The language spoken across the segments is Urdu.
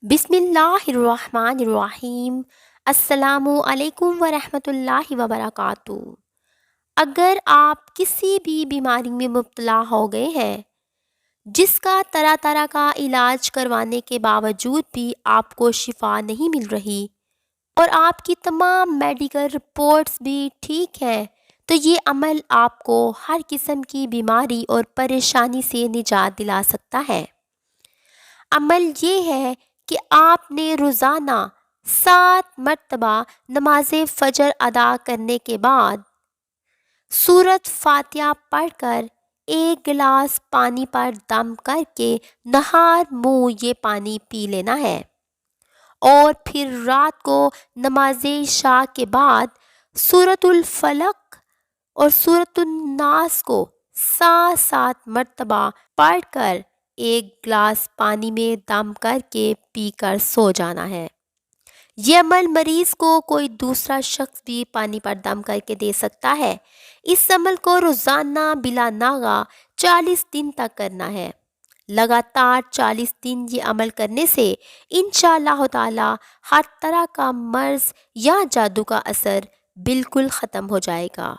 بسم اللہ الرحمن الرحیم۔ السلام علیکم ورحمۃ اللہ وبرکاتہ۔ اگر آپ کسی بھی بیماری میں مبتلا ہو گئے ہیں جس کا طرح طرح کا علاج کروانے کے باوجود بھی آپ کو شفا نہیں مل رہی اور آپ کی تمام میڈیکل رپورٹس بھی ٹھیک ہیں، تو یہ عمل آپ کو ہر قسم کی بیماری اور پریشانی سے نجات دلا سکتا ہے۔ عمل یہ ہے کہ آپ نے روزانہ 7 مرتبہ نماز فجر ادا کرنے کے بعد سورۃ فاتحہ پڑھ کر 1 گلاس پانی پر دم کر کے نہار منہ یہ پانی پی لینا ہے، اور پھر رات کو نماز عشاء کے بعد سورۃ الفلق اور سورۃ الناس کو 7 مرتبہ پڑھ کر 1 گلاس پانی میں دم کر کے پی کر سو جانا ہے۔ یہ عمل مریض کو کوئی دوسرا شخص بھی پانی پر دم کر کے دے سکتا ہے۔ اس عمل کو روزانہ بلا ناغہ 40 دن تک کرنا ہے۔ لگاتار 40 دن یہ عمل کرنے سے انشاءاللہ تعالی ہر طرح کا مرض یا جادو کا اثر بالکل ختم ہو جائے گا۔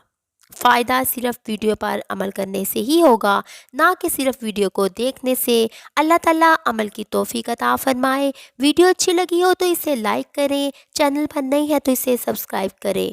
فائدہ صرف ویڈیو پر عمل کرنے سے ہی ہوگا، نہ کہ صرف ویڈیو کو دیکھنے سے۔ اللہ تعالیٰ عمل کی توفیق عطا فرمائے۔ ویڈیو اچھی لگی ہو تو اسے لائک کریں، چینل پر نئی ہے تو اسے سبسکرائب کریں۔